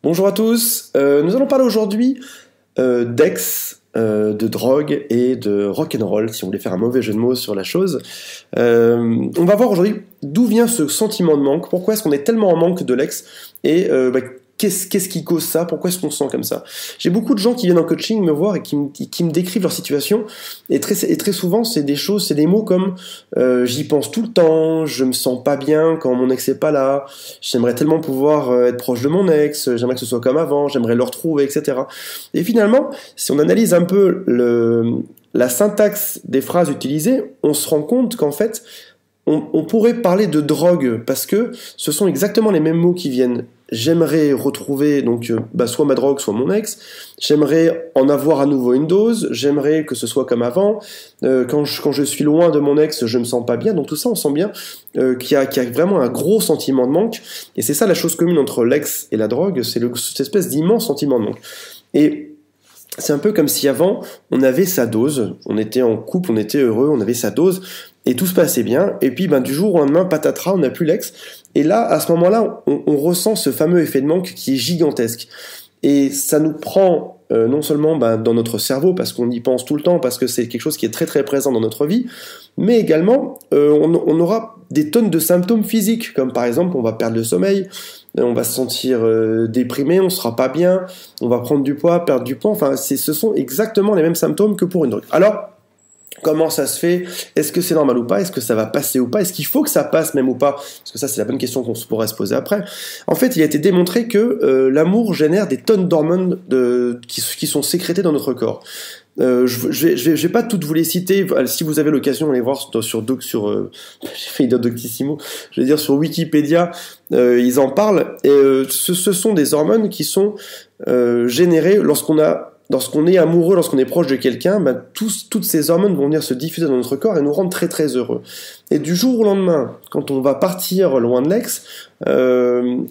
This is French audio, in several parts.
Bonjour à tous, nous allons parler aujourd'hui d'ex, de drogue et de rock'n'roll, si on voulait faire un mauvais jeu de mots sur la chose. On va voir aujourd'hui d'où vient ce sentiment de manque, pourquoi est-ce qu'on est tellement en manque de l'ex, et qu'est-ce qui cause ça, pourquoi est-ce qu'on se sent comme ça. J'ai beaucoup de gens qui viennent en coaching me voir et qui me décrivent leur situation, et très souvent c'est des choses, c'est des mots comme j'y pense tout le temps, je me sens pas bien quand mon ex est pas là, j'aimerais tellement pouvoir être proche de mon ex, j'aimerais que ce soit comme avant, j'aimerais le retrouver, etc. Et finalement, si on analyse un peu la syntaxe des phrases utilisées, on se rend compte qu'en fait, on pourrait parler de drogue parce que ce sont exactement les mêmes mots qui viennent. J'aimerais retrouver donc soit ma drogue, soit mon ex. J'aimerais en avoir à nouveau une dose. J'aimerais que ce soit comme avant. Quand je suis loin de mon ex, je me sens pas bien. Donc tout ça, on sent bien qu'il y a vraiment un gros sentiment de manque. Et c'est ça la chose commune entre l'ex et la drogue, c'est cette espèce d'immense sentiment de manque. Et c'est un peu comme si avant, on avait sa dose, on était en couple, on était heureux, on avait sa dose, et tout se passait bien, et puis du jour au lendemain, patatras, on n'a plus l'ex, et là, à ce moment-là, on ressent ce fameux effet de manque qui est gigantesque. Et ça nous prend non seulement dans notre cerveau, parce qu'on y pense tout le temps, parce que c'est quelque chose qui est très très présent dans notre vie, mais également, on aura des tonnes de symptômes physiques, comme par exemple, on va perdre le sommeil, on va se sentir déprimé, on sera pas bien, on va prendre du poids, perdre du poids, enfin, ce sont exactement les mêmes symptômes que pour une drogue. Alors, comment ça se fait? Est-ce que c'est normal ou pas? Est-ce que ça va passer ou pas? Est-ce qu'il faut que ça passe même ou pas? Parce que ça, c'est la bonne question qu'on pourrait se poser après. En fait, il a été démontré que l'amour génère des tonnes d'hormones qui sont sécrétées dans notre corps. Je vais pas toutes vous les citer. Si vous avez l'occasion d'aller voir j'ai fait une Doctissimo, je vais dire sur Wikipédia, ils en parlent. Et ce sont des hormones qui sont générées lorsqu'on est amoureux, lorsqu'on est proche de quelqu'un, toutes ces hormones vont venir se diffuser dans notre corps et nous rendre très très heureux. Et du jour au lendemain, quand on va partir loin de l'ex, on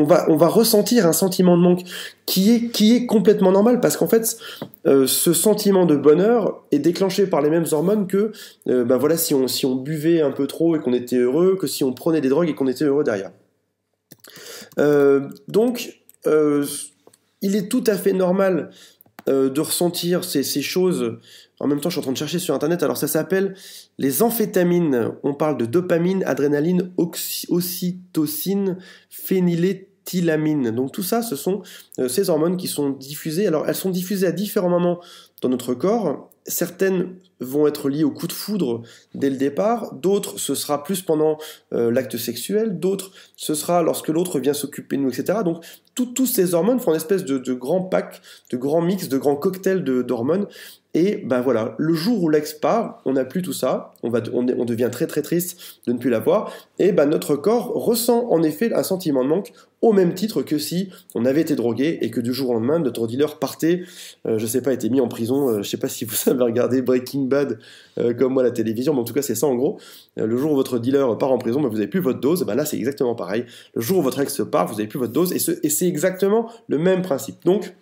va ressentir un sentiment de manque qui est complètement normal parce qu'en fait, ce sentiment de bonheur est déclenché par les mêmes hormones que, si on buvait un peu trop et qu'on était heureux, que si on prenait des drogues et qu'on était heureux derrière. Il est tout à fait normal de ressentir ces choses. En même temps, je suis en train de chercher sur Internet. Alors, ça s'appelle les amphétamines. On parle de dopamine, adrénaline, ocytocine, phényléthylamine. Donc, tout ça, ce sont ces hormones qui sont diffusées. Alors, elles sont diffusées à différents moments dans notre corps. Certaines vont être liées au coup de foudre dès le départ, d'autres ce sera plus pendant l'acte sexuel, d'autres ce sera lorsque l'autre vient s'occuper de nous, etc. Donc tous ces hormones font une espèce de grand pack, de grand mix, de grand cocktail d'hormones. Et voilà, le jour où l'ex part, on n'a plus tout ça, on devient très très triste de ne plus l'avoir, et notre corps ressent en effet un sentiment de manque au même titre que si on avait été drogué et que du jour au lendemain notre dealer partait, je sais pas, était mis en prison, je sais pas si vous avez regardé Breaking Bad comme moi à la télévision, mais en tout cas c'est ça en gros. Le jour où votre dealer part en prison, vous n'avez plus votre dose, là c'est exactement pareil. Le jour où votre ex part, vous n'avez plus votre dose, et c'est exactement le même principe. Donc,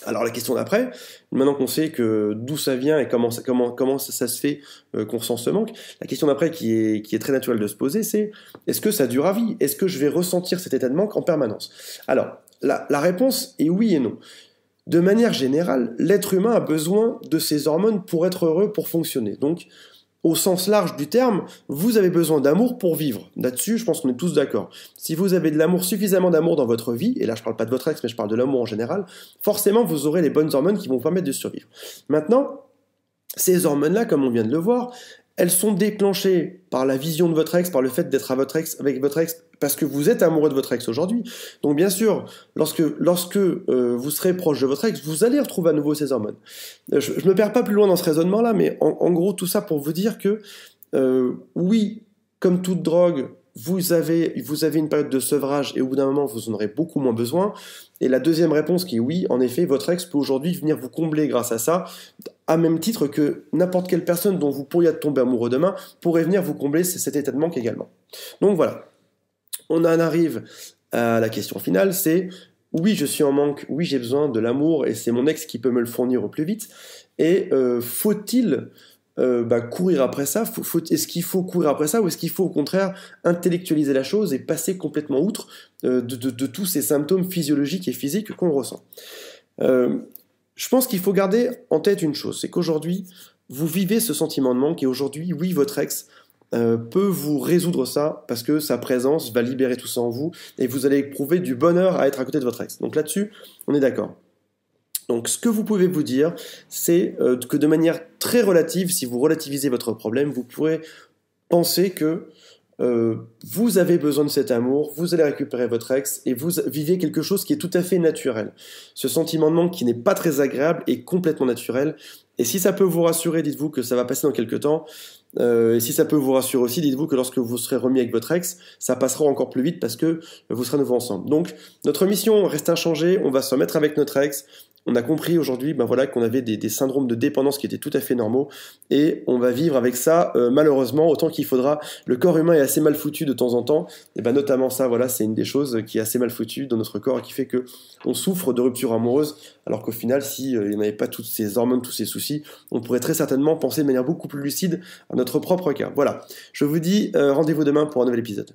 alors la question d'après, maintenant qu'on sait que d'où ça vient et comment ça se fait qu'on ressent ce manque, la question d'après qui est très naturelle de se poser, c'est est-ce que ça dure à vie? Est-ce que je vais ressentir cet état de manque en permanence? Alors, la réponse est oui et non. De manière générale, l'être humain a besoin de ces hormones pour être heureux, pour fonctionner. Donc, au sens large du terme, vous avez besoin d'amour pour vivre. Là-dessus, je pense qu'on est tous d'accord. Si vous avez de l'amour, suffisamment d'amour dans votre vie, et là je parle pas de votre ex, mais je parle de l'amour en général, forcément vous aurez les bonnes hormones qui vont vous permettre de survivre. Maintenant, ces hormones-là, comme on vient de le voir, elles sont déclenchées par la vision de votre ex, par le fait d'être avec votre ex, parce que vous êtes amoureux de votre ex aujourd'hui. Donc bien sûr, lorsque vous serez proche de votre ex, vous allez retrouver à nouveau ces hormones. Je me perds pas plus loin dans ce raisonnement-là, mais en gros, tout ça pour vous dire que, oui, comme toute drogue, vous avez une période de sevrage et au bout d'un moment, vous en aurez beaucoup moins besoin. Et la deuxième réponse qui est oui, en effet, votre ex peut aujourd'hui venir vous combler grâce à ça, à même titre que n'importe quelle personne dont vous pourriez tomber amoureux demain pourrait venir vous combler cet état de manque également. Donc voilà, on en arrive à la question finale, c'est oui, je suis en manque, oui, j'ai besoin de l'amour et c'est mon ex qui peut me le fournir au plus vite. Et faut-il courir après ça? Est-ce qu'il faut courir après ça ou est-ce qu'il faut au contraire intellectualiser la chose et passer complètement outre de tous ces symptômes physiologiques et physiques qu'on ressent? Je pense qu'il faut garder en tête une chose, c'est qu'aujourd'hui, vous vivez ce sentiment de manque et aujourd'hui, oui, votre ex peut vous résoudre ça parce que sa présence va libérer tout ça en vous et vous allez éprouver du bonheur à être à côté de votre ex. Donc là-dessus, on est d'accord. Donc ce que vous pouvez vous dire, c'est que de manière très relative, si vous relativisez votre problème, vous pourrez penser que vous avez besoin de cet amour, vous allez récupérer votre ex et vous vivez quelque chose qui est tout à fait naturel. Ce sentiment de manque qui n'est pas très agréable est complètement naturel. Et si ça peut vous rassurer, dites-vous que ça va passer dans quelques temps. Et si ça peut vous rassurer aussi, dites-vous que lorsque vous serez remis avec votre ex, ça passera encore plus vite parce que vous serez à nouveau ensemble. Donc notre mission reste inchangée, on va se remettre avec notre ex. On a compris aujourd'hui qu'on avait des syndromes de dépendance qui étaient tout à fait normaux et on va vivre avec ça malheureusement autant qu'il faudra. Le corps humain est assez mal foutu de temps en temps et notamment ça c'est une des choses qui est assez mal foutue dans notre corps et qui fait que on souffre de rupture amoureuse alors qu'au final si il n'y en avait pas toutes ces hormones, tous ces soucis, on pourrait très certainement penser de manière beaucoup plus lucide à notre propre cas. Voilà, je vous dis rendez-vous demain pour un nouvel épisode.